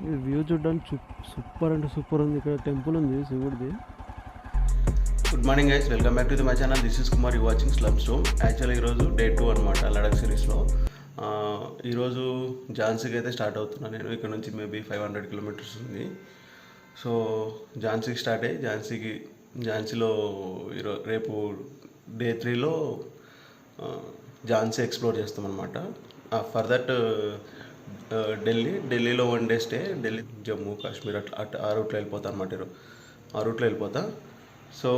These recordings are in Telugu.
ఇది వ్యూ చూడడానికి సూపర్ అంటే సూపర్ ఉంది. ఇక్కడ టెంపుల్ ఉంది శివుడిది. Good morning guys, welcome back to the my channel. This is Kumar, you watching slum storm. Actually ఈరోజు డే 2 అనమాట లడాక్ సిరీస్లో. ఈరోజు ఝాన్సీకి అయితే స్టార్ట్ అవుతున్నాను నేను. ఇక్కడ నుంచి మేబీ 500 కిలోమీటర్స్ ఉంది. సో ఝాన్సీకి స్టార్ట్ అయ్యి ఝాన్సీలో రేపు డే 3లో ఝాన్సీ ఎక్స్ప్లోర్ చేస్తామన్నమాట. ఫర్ దట్ ఢిల్లీలో 1 డే స్టే, ఢిల్లీ, జమ్మూ కాశ్మీర్ అట్లా ఆ రూట్లో వెళ్ళిపోతా అనమాట. ఆ రూట్లో వెళ్ళిపోతా. సో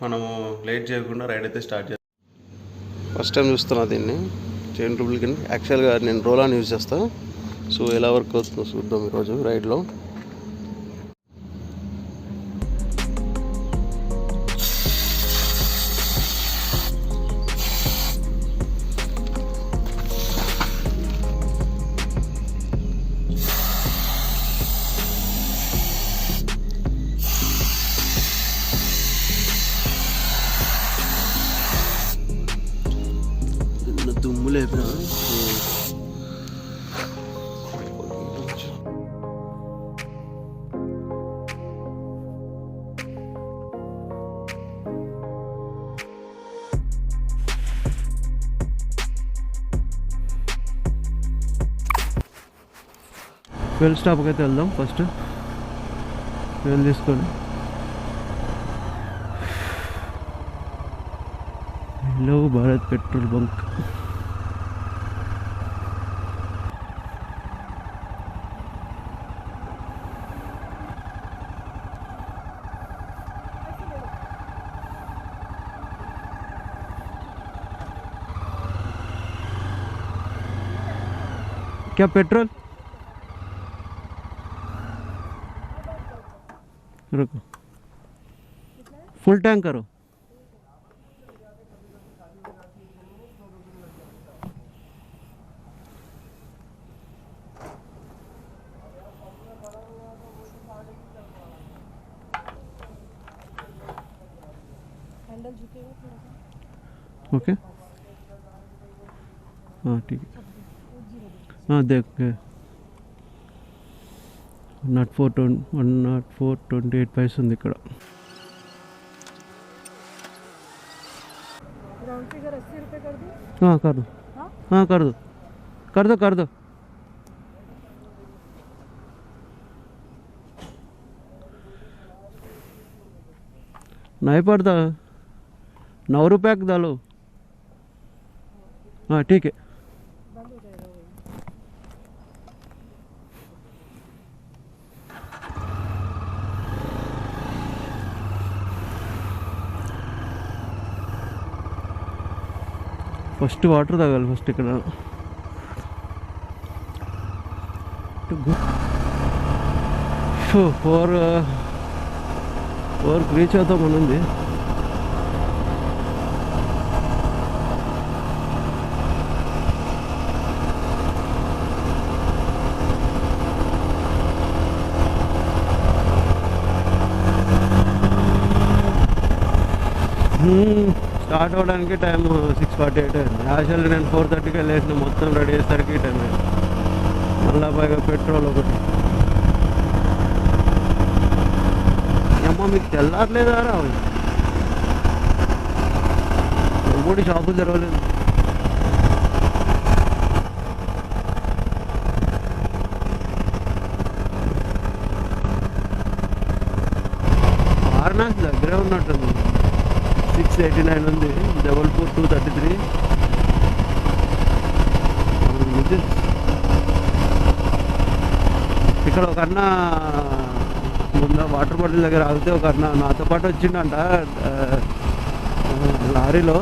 మనము లేట్ చేయకుండా రైడ్ అయితే స్టార్ట్ చేస్తాం. ఫస్ట్ టైం చూస్తున్నా దీన్ని, చైన్ రూబుల్కి. యాక్చువల్గా నేను రోలాన్ యూజ్ చేస్తాను. సో ఎలా వర్క్ అవుతుందో చూద్దాం ఈరోజు రైడ్లో. దుమ్ము లేపిన ఫ్యూయల్ స్టాప్కి అయితే వెళ్దాం. ఫస్ట్ ఫ్యూయల్ తీసుకొని హలో భారత్ పెట్రోల్ బంక్. क्या पेट्रोल? रुको, फुल टैंक करो. ओके, हाँ ठीक है. हाँ देख के 104.28 पैसे ఉంది ఇక్కడ. राउंड फिगर 80 रुपये कर दूँ? हाँ कर दो. हाँ कर दो, कर दो, कर दो. नहीं पड़ता, 9 रुपये का डालो. हाँ ठीक है. बंद हो जाएगा वो. ఫస్ట్ వాటర్ తాగాలి ఫస్ట్ ఇక్కడ. ఫోర్ రీచ్ అవుతాం అనుంది. స్టార్ట్ అవ్వడానికి టైం 6:48 అయింది. యాక్చువల్లీ నేను 4:30కి వెళ్ళేసిన. మొత్తం రెడీ అయ్యేసరికి టైం అయింది. మళ్ళా పైగా పెట్రోల్ ఒకటి. అమ్మ మీకు తెల్లారలేదా రా? మూడు షాపులు తెరవలేదు. వారణాసి దగ్గరే ఉన్నట్టుంది. 689 ఉంది. జబల్పూర్ 233. ఇక్కడ ఒక అన్న ముందు వాటర్ బాటిల్ దగ్గర ఆగితే ఒక అన్న నాతో పాటు వచ్చిండంట లారీలో.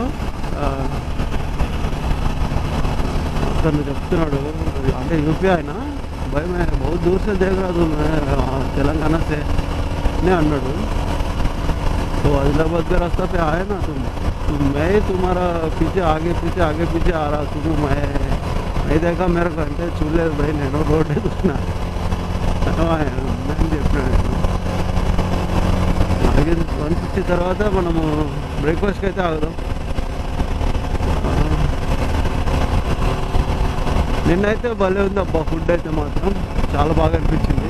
అతను చెప్తున్నాడు, అంటే యూపీ ఆయన, भाई मैं बहुत दूर से देख रहा था, मैं तेलंगाना से ने అన్నాడు. तो आदिलाबाद का रास्ता पे आए ना तुम, तो मैं तुम्हारा पीछे आगे पीछे आ रहा तुम. मैं नहीं देखा मेरे को అంటే చూడలేదు भाई, నేను రోడ్ చూసిన అని చెప్పినాడు. అలాగే 150 తర్వాత మనము బ్రేక్ఫాస్ట్కి అయితే ఆగుదాం. నిన్నైతే భలే ఉంది అబ్బా ఫుడ్ అయితే మాత్రం. చాలా బాగా అనిపించింది.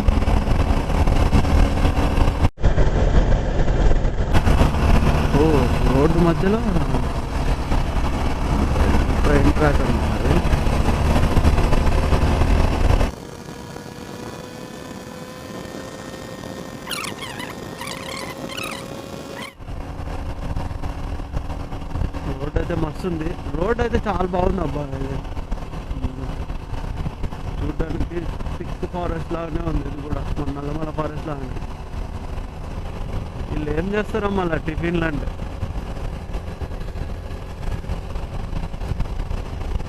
ఓ రోడ్డు మధ్యలో ట్రైన్ ట్రాక్ అన్నమాట అది. రోడ్ అయితే మస్తు ఉంది. రోడ్ అయితే చాలా బాగుంది అబ్బా. ఇది చూడడానికి థిక్ ఫారెస్ట్ లాగానే ఉంది. ఇది కూడా మన నల్లమల ఫారెస్ట్ లాగానే. వీళ్ళు ఏం చేస్తారో మళ్ళీ టిఫిన్లు అంటే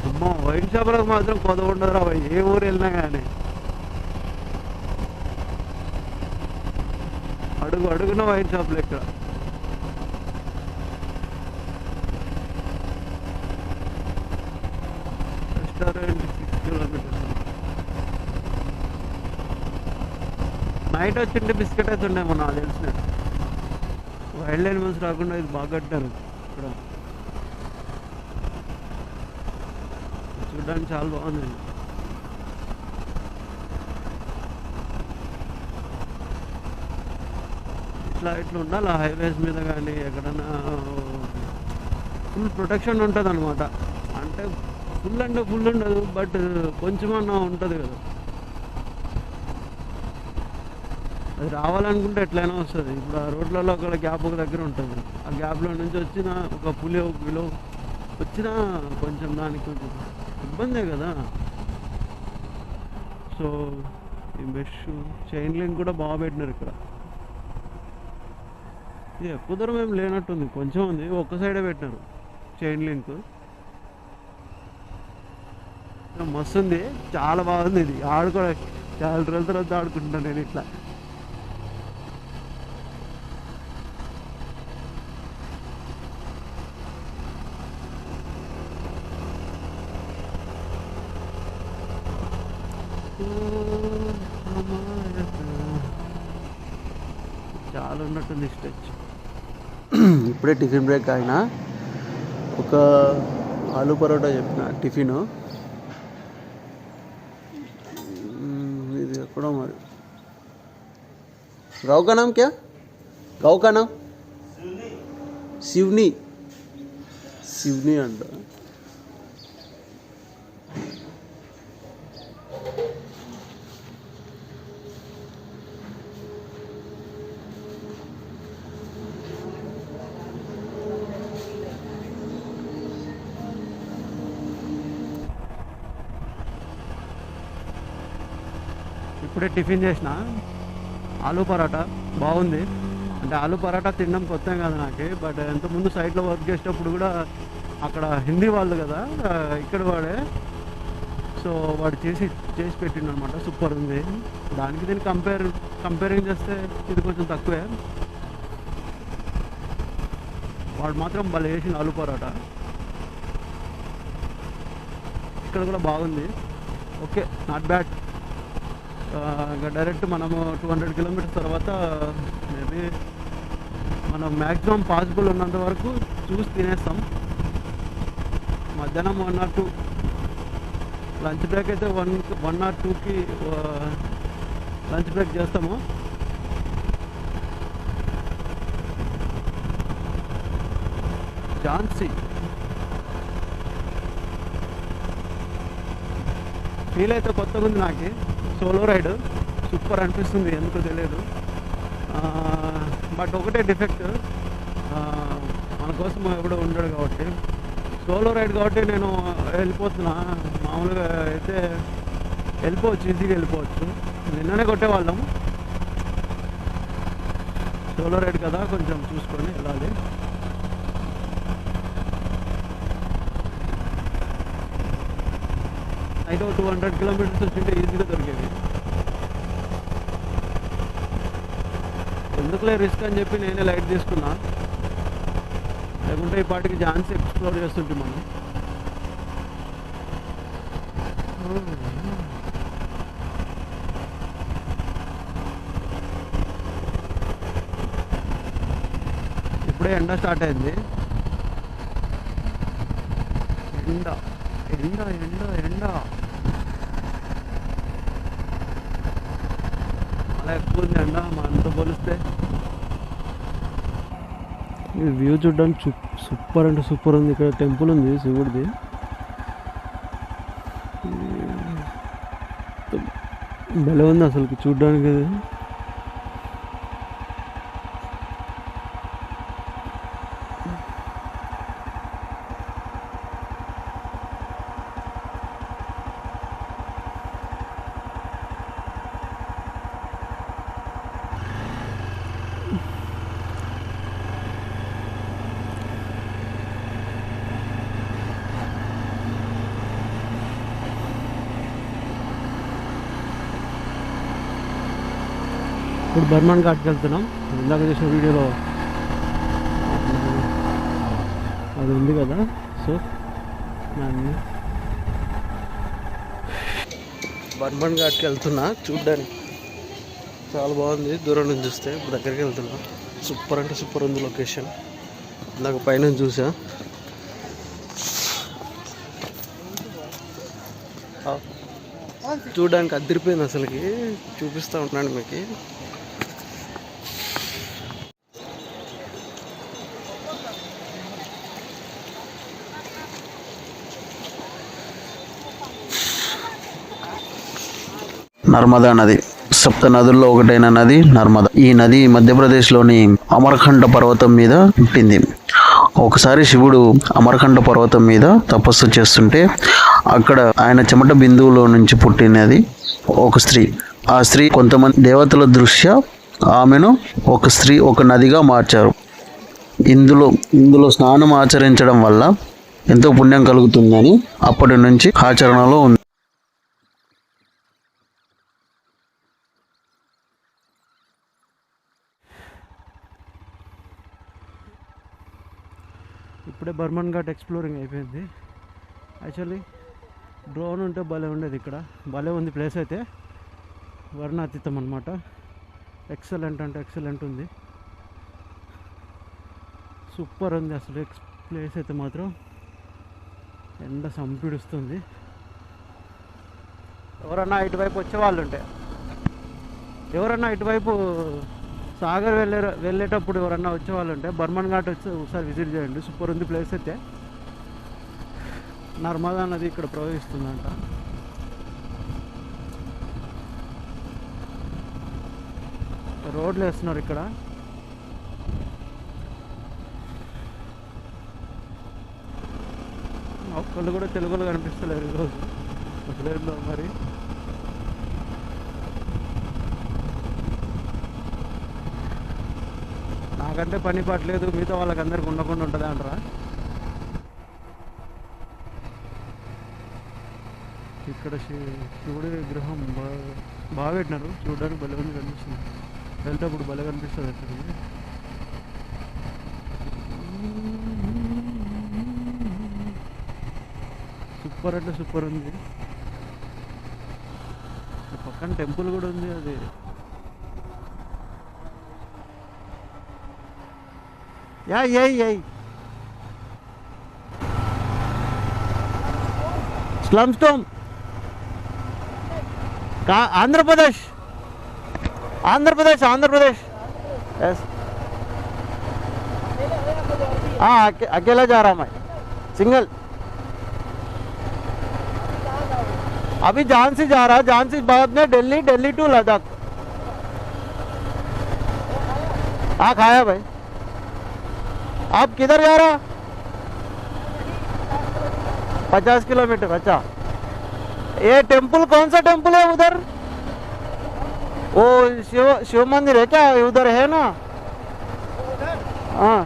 అమ్మో వైన్ షాపులకు మాత్రం కొద్ద ఉండదు రా. ఏ ఊరు వెళ్ళినా కానీ అడుగు అడుగున వైన్ షాపులు ఇక్కడ. Restaurant 6 kilometres. నైట్ వచ్చింటే బిస్కెట్ అయితే ఉండేమో నాకు తెలిసినట్టు. వైల్డ్ యానిమల్స్ రాకుండా ఇది బాగా కట్టారు ఇక్కడ. చూడడానికి చాలా బాగుంది. ఇట్లా ఉండాలి హైవేస్ మీద కానీ ఎక్కడన్నా ఫుల్ ప్రొటెక్షన్ ఉంటుంది అనమాట. అంటే ఫుల్ అంటే ఫుల్ ఉండదు, బట్ కొంచెమన్నా ఉంటుంది కదా. అది రావాలనుకుంటే ఎట్లయినా వస్తుంది. ఇప్పుడు ఆ రోడ్లలో ఒక గ్యాప్ ఒక దగ్గర ఉంటుంది. ఆ గ్యాప్లో నుంచి వచ్చిన ఒక పులి ఒక కిలో వచ్చినా కొంచెం దానికి కొంచెం ఇబ్బందే కదా. సో ఈ మెష్ చైన్ లింక్ కూడా బాగా పెట్టినారు ఇక్కడ. ఇది ఎక్కువ దూరం ఏం లేనట్టుంది, కొంచెం ఉంది. ఒక్క సైడే పెట్టినారు చైన్ లింక్. మస్తు ఉంది, చాలా బాగుంది. ఇది ఆడుకో చాలా రోజుల తర్వాత ఆడుకుంటున్నాను నేను ఇట్లా. చాలా ఉన్నట్టుంది స్టెచ్. ఇప్పుడే టిఫిన్ బ్రేక్ అయినా ఒక ఆలూ పరోటా చెప్పిన టిఫిన్. ఇది ఎక్కడో మరి गाँव का नाम क्या? गाँव का नाम शिवनी. शिवनी अंड. ఇప్పుడే టిఫిన్ చేసిన ఆలూ పరాటా. బాగుంది. అంటే ఆలూ పరాటా తినడం కొత్త కాదు నాకు, బట్ ఎంతకుముందు సైట్లో వర్క్ చేసేటప్పుడు కూడా అక్కడ హిందీ వాళ్ళు కదా ఇక్కడ వాడే, సో వాడు చేసి పెట్టిండు అనమాట. సూపర్ ఉంది. దానికి దీన్ని కంపేరింగ్ చేస్తే ఇది కొంచెం తక్కువే. వాడు మాత్రం భలే వేసింది ఆలూ పరాటా. ఇక్కడ కూడా బాగుంది. Okay, not bad. ఇంకా డైరెక్ట్ మనము 200 కిలోమీటర్స్ తర్వాత మేబీ మనం మ్యాక్సిమం పాసిబుల్ ఉన్నంత వరకు చూసి తినేస్తాం. మధ్యాహ్నం 1 or 2 లంచ్ బ్రేక్ అయితే 1 or 2కి లంచ్ బ్రేక్ చేస్తాము. ఝాన్సీ ఫీల్ అయితే కొత్తగా ఉంది నాకు. సోలో రైడ్ సూపర్ అనిపిస్తుంది, ఎందుకో తెలియదు. బట్ ఒకటే డిఫెక్ట్, మన కోసం ఎవడో ఉండడు కాబట్టి. సోలో రైడ్ కాబట్టి నేను వెళ్ళిపోతున్నా. మామూలుగా అయితే వెళ్ళిపోవచ్చు, ఈజీగా వెళ్ళిపోవచ్చు. నిన్ననే కొట్టేవాళ్ళం. సోలో రైడ్ కదా, కొంచెం చూసుకొని వెళ్ళాలి. అయితే 200 కిలోమీటర్స్ వచ్చింటే ఈజీగా దొరికేది. ఎందుకులే రిస్క్ అని చెప్పి నేనే లైట్ తీసుకున్నా. లేకుంటే ఈ పాటికి ఝాన్సీ ఎక్స్ప్లోర్ చేస్తుంటే మనం. ఇప్పుడే ఎండ స్టార్ట్ అయింది. ఎండ ఎండ ఎండ ఎండ చాలా ఎక్కువ ఉంది ఎండ మా అంతా పోలిస్తే. ఈ వ్యూ చూడడానికి సూపర్ అంటే సూపర్ ఉంది. ఇక్కడ టెంపుల్ ఉంది శివుడిది. భలే ఉంది అసలు చూడ్డానికి. ఇప్పుడు బర్మన్ ఘాట్కి వెళ్తున్నాం. ఇందాక చేసిన వీడియోలో అది ఉంది కదా, సో దాన్ని బర్మన్ ఘాట్కి వెళ్తున్నా. చూడ్డానికి చాలా బాగుంది దూరం నుంచి చూస్తే. ఇప్పుడు దగ్గరికి వెళ్తున్నా. సూపర్ అంటే సూపర్ ఉంది లొకేషన్. ఇందాక పైన చూసా. చూడడానికి అదిరిపోయింది అసలుకి. చూపిస్తూ ఉన్నాను మీకు. నర్మదా నది సప్త నదుల్లో ఒకటైన నది నర్మదా. ఈ నది మధ్యప్రదేశ్లోని అమర్కంఠ పర్వతం మీద పుట్టింది. ఒకసారి శివుడు అమర్కంఠ పర్వతం మీద తపస్సు చేస్తుంటే అక్కడ ఆయన చెమట బిందువులో నుంచి పుట్టినది ఒక స్త్రీ. ఆ స్త్రీ కొంతమంది దేవతల దృష్ట్యా ఆమెను ఒక నదిగా మార్చారు. ఇందులో స్నానం ఆచరించడం వల్ల ఎంతో పుణ్యం కలుగుతుందని అప్పటి నుంచి ఆచరణలో ఉంది. ఇప్పుడే బర్మన్ ఘాట్ ఎక్స్ప్లోరింగ్ అయిపోయింది. యాక్చువల్లీ డ్రోన్ ఉంటే భలే ఉండేది. ఇక్కడ భలే ఉంది ప్లేస్ అయితే. వర్ణాతీతం అనమాట. ఎక్సలెంట్ అంటే ఎక్సలెంట్ ఉంది. సూపర్ ఉంది అసలు ప్లేస్ అయితే మాత్రం. ఎండ సంపిడుస్తుంది. ఎవరన్నా ఇటువైపు వచ్చేవాళ్ళు ఉంటే, ఎవరన్నా ఇటువైపు సాగర్ వెళ్ళేటప్పుడు ఎవరన్నా వచ్చేవాళ్ళు ఉంటే బర్మన్ ఘాట్ వచ్చి ఒకసారి విజిట్ చేయండి. సూపర్ ఉంది ప్లేస్ అయితే. నర్మదా నది ఇక్కడ ప్రవహిస్తుందంట. రోడ్లు వేస్తున్నారు ఇక్కడ. ఒక్కళ్ళు కూడా తెలుగులో కనిపిస్తలేరు ఈరోజు. అసలేందో మరి. నాకంటే పని పట్టలేదు, మిగతా వాళ్ళకి అందరికి ఉండకుండా ఉంటుంది అంటారా? ఇక్కడ శివుడి విగ్రహం బాగా పెట్టినారు. చూడడానికి భలే ఉంది, కనిపిస్తుంది. వెళ్తేప్పుడు భలే కనిపిస్తుంది అక్కడికి. సూపర్ అంటే సూపర్ ఉంది. పక్కన టెంపుల్ కూడా ఉంది. అది యై स्लम स्टोम कहाँ? आंध्र प्रदेश यस. हाँ अकेला जा रहा मैं, सिंगल. अभी झांसी जा रहा. झांसी बाद में दिल्ली टू लद्दाख. हाँ खाया भाई. आप किधर जा रहा? 50 किलोमीटर. अच्छा, ये टेम्पल कौन सा टेम्पल है उधर? वो शिव मंदिर है क्या उधर? है ना? हाँ,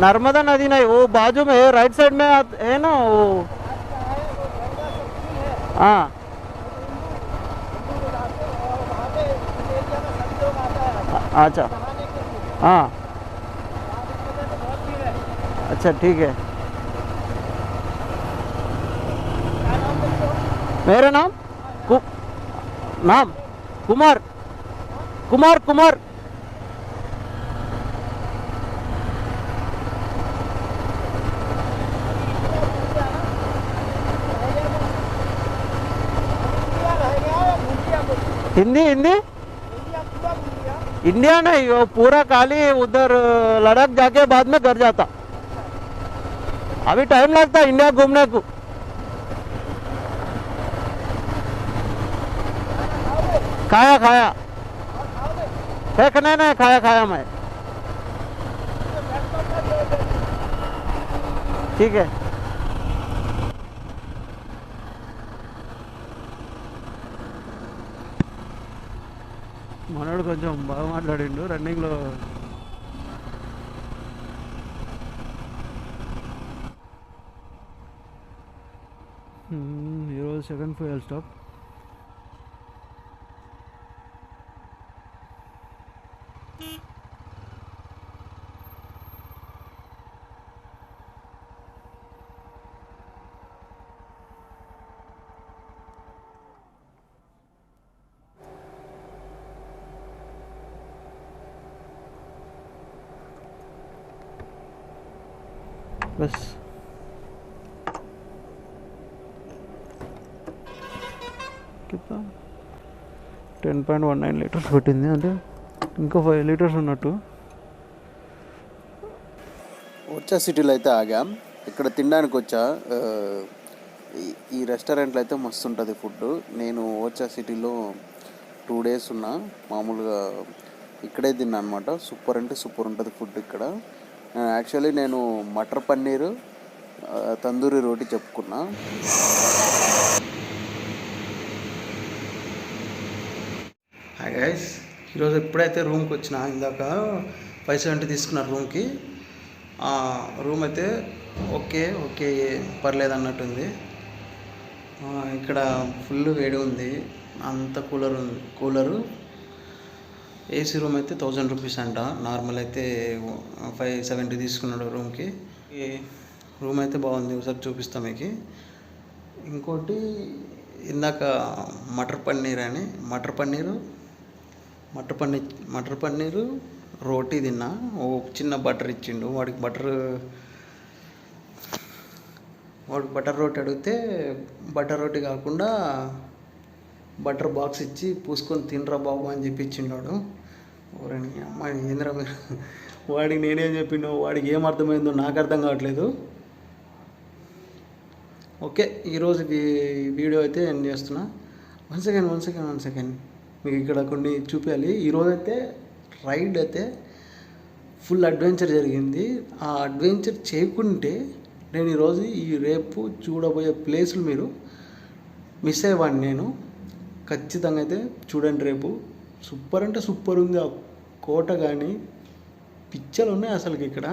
नर्मदा नदी नहीं, वो बाजू में है, राइट साइड में है ना वो. हाँ अच्छा. हाँ अच्छा ठीक है. मेरा नाम कुमार. हिंदी हिंदी इंडिया नहीं, वो पूरा खाली उधर लद्दाख जाके बाद में घर जाता। अभी टाइम लगता है इंडिया घूमने को। खाया खाया नहीं खाया खाया मैं। ठीक है। మనోడు కొంచెం బాగా మాట్లాడిండు రన్నింగ్లో. ఈరోజు సెకండ్ ఫ్యూయల్ స్టాప్. बस कितना 10.19 లీటర్స్ పట్టింది, అంటే ఇంకా 5 లీటర్స్ ఉన్నట్టు. వచ్చా సిటీలో అయితే ఆగాం. ఇక్కడ తినడానికి వచ్చా. ఈ రెస్టారెంట్లో అయితే మస్తు ఉంటుంది ఫుడ్. నేను వచ్చా సిటీలో 2 days ఉన్నా. మామూలుగా ఇక్కడే తిన్నా అనమాట. సూపర్ అంటే సూపర్ ఉంటుంది ఫుడ్ ఇక్కడ. యాక్చువల్లీ నేను మటర్ పన్నీరు, తందూరి రోటీ చెప్పుకున్నా. హాయ్ గైస్, ఈరోజు ఎప్పుడైతే రూమ్కి వచ్చినా, ఇందాక 570 తీసుకున్నారు రూమ్కి. రూమ్ అయితే ఓకే పర్లేదు అన్నట్టుంది. ఇక్కడ ఫుల్ వేడి ఉంది, అంత కూలరు. ఏసీ రూమ్ అయితే 1000 రూపీస్ అంట. నార్మల్ అయితే 570 తీసుకున్నాడు రూమ్కి. ఈ రూమ్ అయితే బాగుంది, ఒకసారి చూపిస్తాం మీకు. ఇంకోటి ఇందాక మటర్ పన్నీరు రోటీ తిన్నా. ఓ చిన్న బటర్ ఇచ్చిండు. వాడికి బటర్ రోటీ అడిగితే బటర్ రోటీ కాకుండా బటర్ బాక్స్ ఇచ్చి పూసుకొని తినరా బాబు అని చెప్పి ఇచ్చిండాడు. ఓరని అమ్మాయి ఏంద్రా మీరు, వాడికి నేనేం చెప్పినో వాడికి ఏం అర్థమైందో నాకు అర్థం కావట్లేదు. ఓకే, ఈరోజు వీడియో అయితే ఎండ్ చేస్తున్నా. వన్ సెకండ్ మీకు ఇక్కడ కొన్ని చూపించాలి. ఈరోజు అయితే రైడ్ అయితే ఫుల్ అడ్వెంచర్ జరిగింది. ఆ అడ్వెంచర్ చేయకుంటే నేను ఈరోజు రేపు చూడబోయే ప్లేసులు మీరు మిస్ అయ్యేవాడిని. నేను ఖచ్చితంగా అయితే చూడండి రేపు. సూపర్ అంటే సూపర్ ఉంది. ఆ కోట కానీ పిక్చర్లు ఉన్నాయి అసలుకి. ఇక్కడ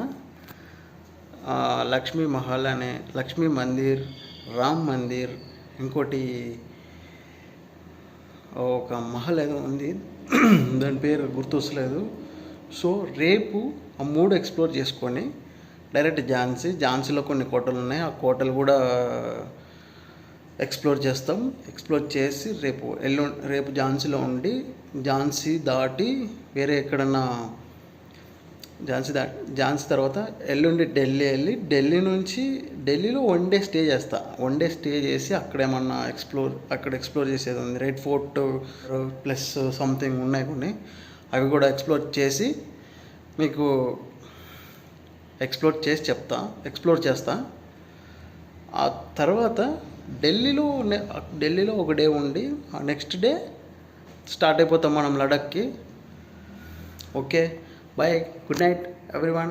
లక్ష్మీ మహల్ అనే లక్ష్మీ మందిర్, రామ్ మందిర్, ఇంకోటి ఒక మహల్ ఏదో ఉంది, దాని పేరు గుర్తొస్తలేదు. సో రేపు ఆ 3 ఎక్స్ప్లోర్ చేసుకొని డైరెక్ట్ ఝాన్సీలో కొన్ని కోటలు ఉన్నాయి, ఆ కోటలు కూడా ఎక్స్ప్లోర్ చేస్తాం. ఎక్స్ప్లోర్ చేసి రేపు ఝాన్సీలో ఉండి, ఝాన్సీ దాటి వేరే ఎక్కడన్నా ఝాన్సీ తర్వాత ఎల్లుండి ఢిల్లీ వెళ్ళి, ఢిల్లీలో 1 day స్టే చేస్తా. 1 day స్టే చేసి అక్కడ ఏమన్నా ఎక్స్ప్లోర్ చేసేది ఉంది. రెడ్ ఫోర్ట్ ప్లస్ సంథింగ్ ఉన్నాయి కొన్ని, అవి కూడా ఎక్స్ప్లోర్ చేసి మీకు ఎక్స్ప్లోర్ చేస్తా. ఆ తర్వాత ఢిల్లీలో 1 day ఉండి, ఆ నెక్స్ట్ డే స్టార్ట్ అయిపోతాం మనం లడఖ్కి. Okay, bye, good night everyone.